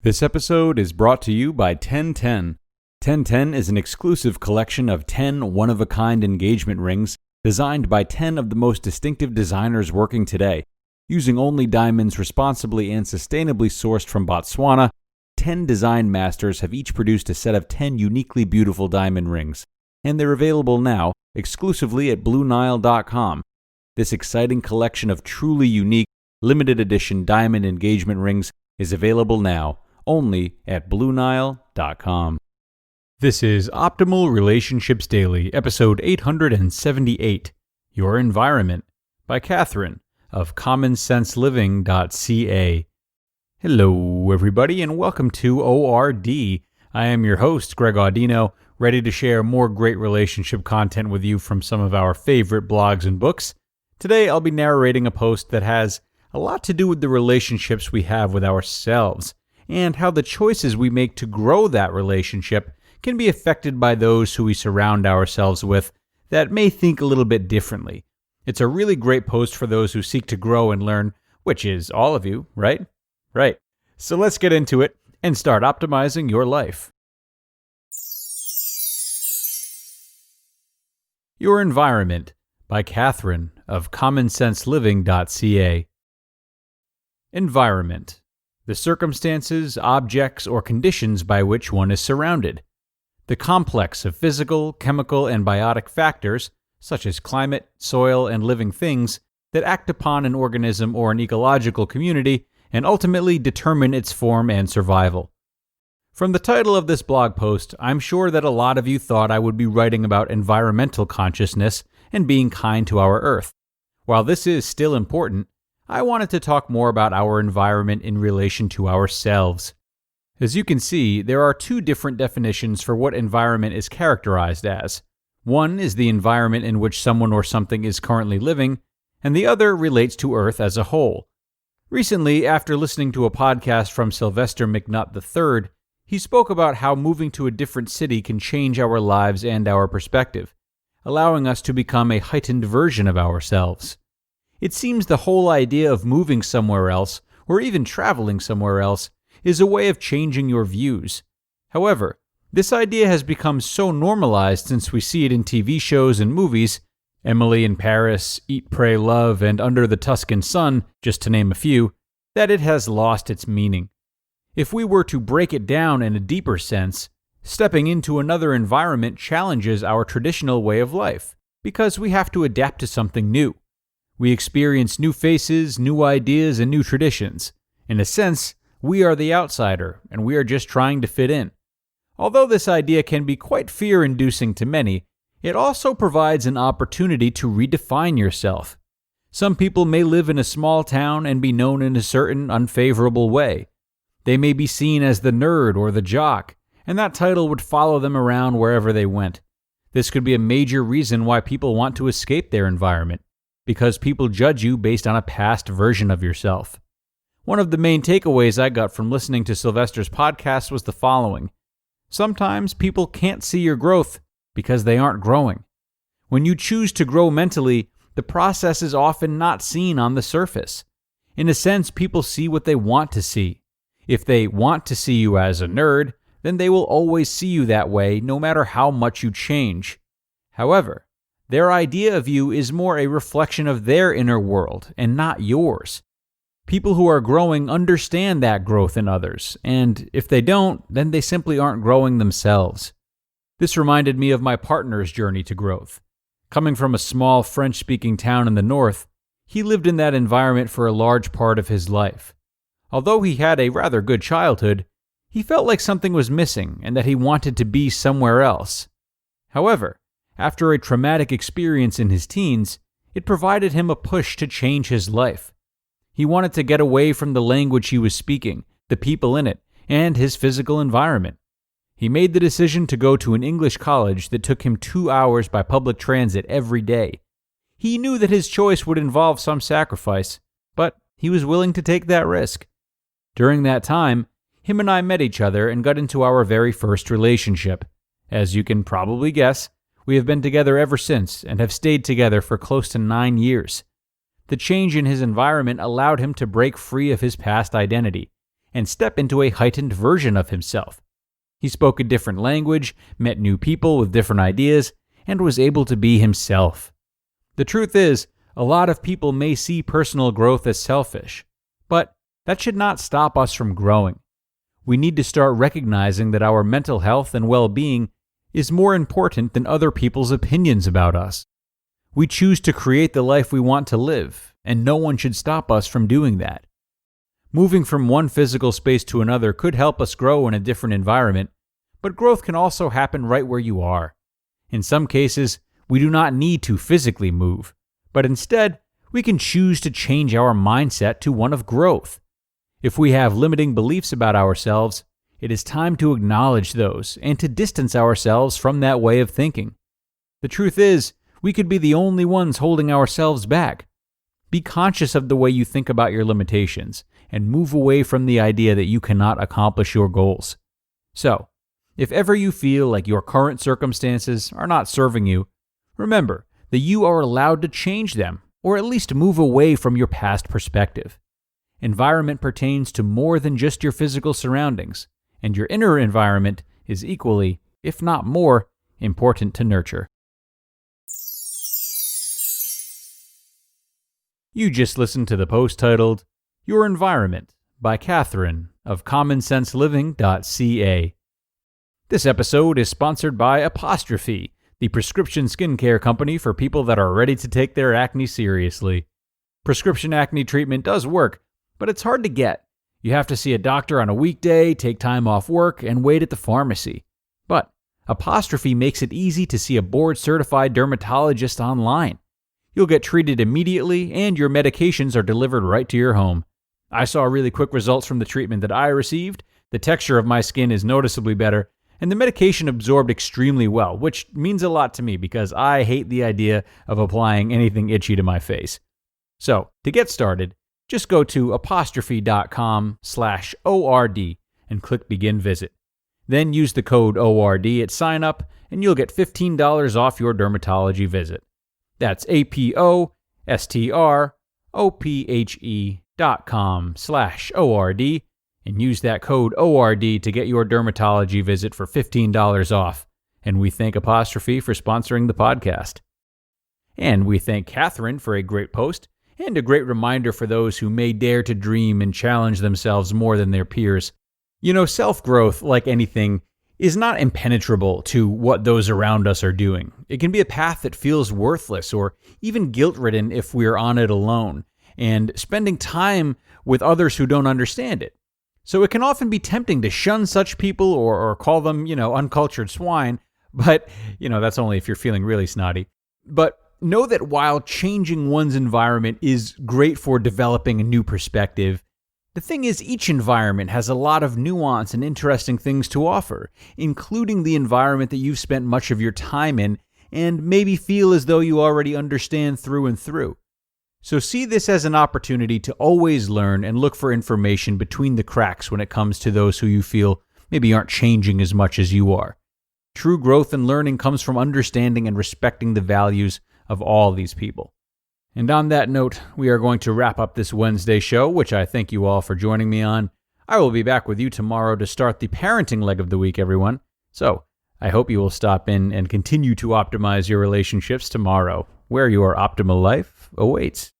This episode is brought to you by 1010. 1010 is an exclusive collection of 10 one-of-a-kind engagement rings designed by 10 of the most distinctive designers working today. Using only diamonds responsibly and sustainably sourced from Botswana, 10 design masters have each produced a set of 10 uniquely beautiful diamond rings, and they're available now exclusively at BlueNile.com. This exciting collection of truly unique, limited edition diamond engagement rings is available now only at BlueNile.com. This is Optimal Relationships Daily, episode 878, Your Environment, by Catherine of CommonSenseLiving.ca. Hello, everybody, and welcome to ORD. I am your host, Greg Audino, ready to share more great relationship content with you from some of our favorite blogs and books. Today, I'll be narrating a post that has a lot to do with the relationships we have with ourselves, and how the choices we make to grow that relationship can be affected by those who we surround ourselves with that may think a little bit differently. It's a really great post for those who seek to grow and learn, which is all of you, right? Right. So let's get into it and start optimizing your life. Your Environment, by Catherine of CommonSenseLiving.ca. Environment: the circumstances, objects, or conditions by which one is surrounded. The complex of physical, chemical, and biotic factors, such as climate, soil, and living things, that act upon an organism or an ecological community and ultimately determine its form and survival. From the title of this blog post, I'm sure that a lot of you thought I would be writing about environmental consciousness and being kind to our Earth. While this is still important, I wanted to talk more about our environment in relation to ourselves. As you can see, there are two different definitions for what environment is characterized as. One is the environment in which someone or something is currently living, and the other relates to Earth as a whole. Recently, after listening to a podcast from Sylvester McNutt III, he spoke about how moving to a different city can change our lives and our perspective, allowing us to become a heightened version of ourselves. It seems the whole idea of moving somewhere else, or even traveling somewhere else, is a way of changing your views. However, this idea has become so normalized since we see it in TV shows and movies, Emily in Paris, Eat, Pray, Love, and Under the Tuscan Sun, just to name a few, that it has lost its meaning. If we were to break it down in a deeper sense, stepping into another environment challenges our traditional way of life, because we have to adapt to something new. We experience new faces, new ideas, and new traditions. In a sense, we are the outsider, and we are just trying to fit in. Although this idea can be quite fear-inducing to many, it also provides an opportunity to redefine yourself. Some people may live in a small town and be known in a certain unfavorable way. They may be seen as the nerd or the jock, and that title would follow them around wherever they went. This could be a major reason why people want to escape their environment, because people judge you based on a past version of yourself. One of the main takeaways I got from listening to Sylvester's podcast was the following. Sometimes people can't see your growth because they aren't growing. When you choose to grow mentally, the process is often not seen on the surface. In a sense, people see what they want to see. If they want to see you as a nerd, then they will always see you that way no matter how much you change. However, their idea of you is more a reflection of their inner world and not yours. People who are growing understand that growth in others, and if they don't, then they simply aren't growing themselves. This reminded me of my partner's journey to growth. Coming from a small French-speaking town in the north, he lived in that environment for a large part of his life. Although he had a rather good childhood, he felt like something was missing and that he wanted to be somewhere else. However, after a traumatic experience in his teens, it provided him a push to change his life. He wanted to get away from the language he was speaking, the people in it, and his physical environment. He made the decision to go to an English college that took him 2 hours by public transit every day. He knew that his choice would involve some sacrifice, but he was willing to take that risk. During that time, him and I met each other and got into our very first relationship. As you can probably guess, we have been together ever since and have stayed together for close to 9 years. The change in his environment allowed him to break free of his past identity and step into a heightened version of himself. He spoke a different language, met new people with different ideas, and was able to be himself. The truth is, a lot of people may see personal growth as selfish, but that should not stop us from growing. We need to start recognizing that our mental health and well-being is more important than other people's opinions about us. We choose to create the life we want to live, and no one should stop us from doing that. Moving from one physical space to another could help us grow in a different environment, but growth can also happen right where you are. In some cases, we do not need to physically move, but instead, we can choose to change our mindset to one of growth. If we have limiting beliefs about ourselves, it is time to acknowledge those and to distance ourselves from that way of thinking. The truth is, we could be the only ones holding ourselves back. Be conscious of the way you think about your limitations and move away from the idea that you cannot accomplish your goals. So, if ever you feel like your current circumstances are not serving you, remember that you are allowed to change them, or at least move away from your past perspective. Environment pertains to more than just your physical surroundings, and your inner environment is equally, if not more, important to nurture. You just listened to the post titled, Your Environment by Catherine of commonsenseliving.ca. This episode is sponsored by Apostrophe, the prescription skincare company for people that are ready to take their acne seriously. Prescription acne treatment does work, but it's hard to get. You have to see a doctor on a weekday, take time off work, and wait at the pharmacy. But Apostrophe makes it easy to see a board-certified dermatologist online. You'll get treated immediately, and your medications are delivered right to your home. I saw really quick results from the treatment that I received. The texture of my skin is noticeably better, and the medication absorbed extremely well, which means a lot to me because I hate the idea of applying anything itchy to my face. So, to get started, just go to apostrophe.com/ORD and click Begin Visit. Then use the code ORD at sign up, and you'll get $15 off your dermatology visit. That's apostrophe.com/ORD, and use that code ORD to get your dermatology visit for $15 off. And we thank Apostrophe for sponsoring the podcast. And we thank Catherine for a great post and a great reminder for those who may dare to dream and challenge themselves more than their peers. You know, self-growth, like anything, is not impenetrable to what those around us are doing. It can be a path that feels worthless or even guilt-ridden if we're on it alone, and spending time with others who don't understand it. So it can often be tempting to shun such people or call them, uncultured swine, but, that's only if you're feeling really snotty. But know that while changing one's environment is great for developing a new perspective, the thing is each environment has a lot of nuance and interesting things to offer, including the environment that you've spent much of your time in and maybe feel as though you already understand through and through. So see this as an opportunity to always learn and look for information between the cracks when it comes to those who you feel maybe aren't changing as much as you are. True growth and learning comes from understanding and respecting the values of all these people. And on that note, we are going to wrap up this Wednesday show, which I thank you all for joining me on. I will be back with you tomorrow to start the parenting leg of the week, everyone. So I hope you will stop in and continue to optimize your relationships tomorrow, where your optimal life awaits.